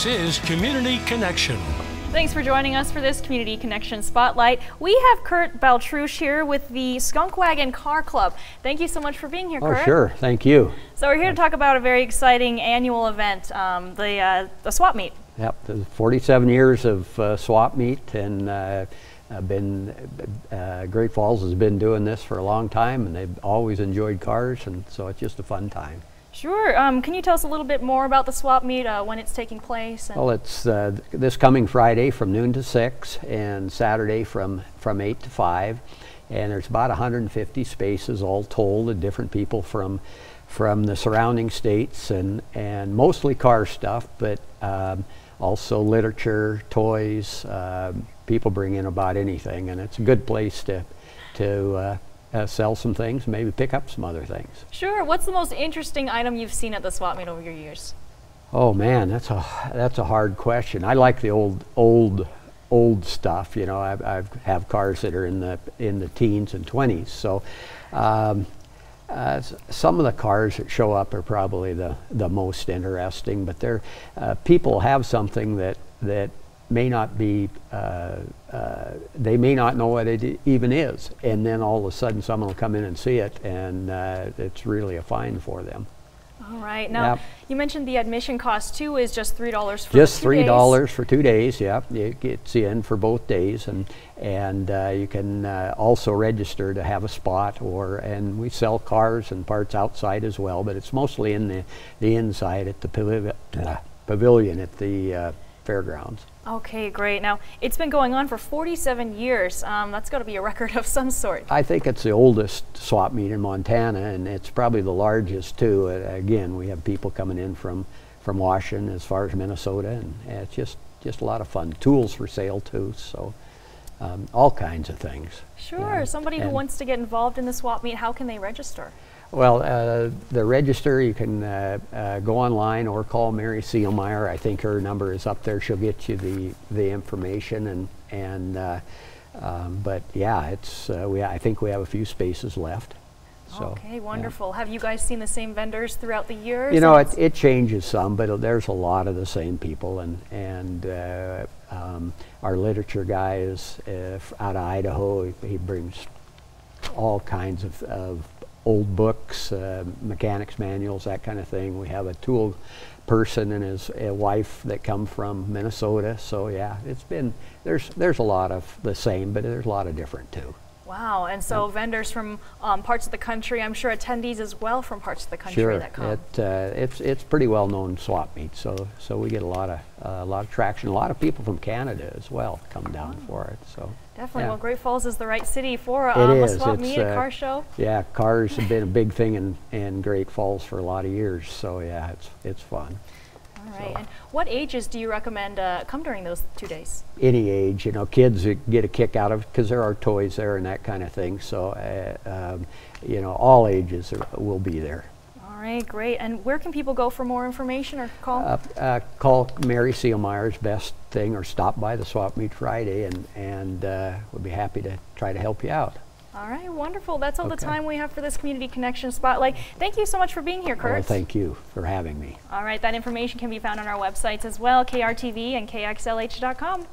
This is Community Connection. Thanks for joining us for this Community Connection Spotlight. We have Kurt Baltrush here with the Skunk Wagon Car Club. Thank you so much for being here, Kurt. Oh, sure. Thank you. So we're here to talk about a very exciting annual event, the swap meet. Yep, the 47 years of swap meet, and Great Falls has been doing this for a long time, and they've always enjoyed cars, and so it's just a fun time. Sure. Can you tell us a little bit more about the swap meet, when it's taking place? Well, it's this coming Friday from noon to 6 and Saturday from 8 to 5. And there's about 150 spaces all told, and different people from the surrounding states, and mostly car stuff, but also literature, toys. People bring in about anything, and it's a good place to sell some things, maybe pick up some other things. Sure. What's the most interesting item you've seen at the swap meet over your years? Oh man, that's a hard question. I like the old stuff. You know, I have cars that are in the teens and 20s. So some of the cars that show up are probably the most interesting. But people have something that may not be, they may not know what it even is, and then all of a sudden someone will come in and see it, and it's really a find for them. All right. Now, yep. You mentioned the admission cost too is just $3 for just 2 days. $3 for 2 days. Yep, it gets you in for both days, and you can also register to have a spot, and we sell cars and parts outside as well, but it's mostly in the inside at the pavilion at the fairgrounds. Okay, great. Now, it's been going on for 47 years. That's got to be a record of some sort. I think it's the oldest swap meet in Montana, and it's probably the largest too. Again, we have people coming in from Washington as far as Minnesota, and it's just a lot of fun. Tools for sale too, so all kinds of things. Sure. Yeah. Somebody who wants to get involved in the swap meet, how can they register? Well, the register, you can go online or call Mary Seelmeyer. I think her number is up there. She'll get you the information, but yeah, it's I think we have a few spaces left. So, okay, wonderful. Yeah. Have you guys seen the same vendors throughout the years? You know, it changes some, but there's a lot of the same people, and our literature guy is out of Idaho. He brings all kinds of old books, mechanics manuals, that kind of thing. We have a tool person and his wife that come from Minnesota. So yeah, there's a lot of the same, but there's a lot of different too. Wow, and so vendors from parts of the country, I'm sure attendees as well from parts of the country that come. It's pretty well known swap meet, so we get a lot of traction. A lot of people from Canada as well come down for it. So definitely. Yeah. Well, Great Great Falls is the right city for a swap meet, a car show. Yeah, cars have been a big thing in Great Falls for a lot of years. So yeah, it's fun. All right. And what ages do you recommend come during those 2 days? Any age. You know, kids get a kick out of it because there are toys there and that kind of thing. So you know, all ages will be there. All right, great. And where can people go for more information or call? Call Mary Seelmeyer's best thing, or stop by the swap meet Friday, and we'll be happy to try to help you out. All right, wonderful. That's all the time we have for this Community Connection Spotlight. Thank you so much for being here, Kurt. Well, thank you for having me. All right, that information can be found on our websites as well, KRTV and KXLH.com.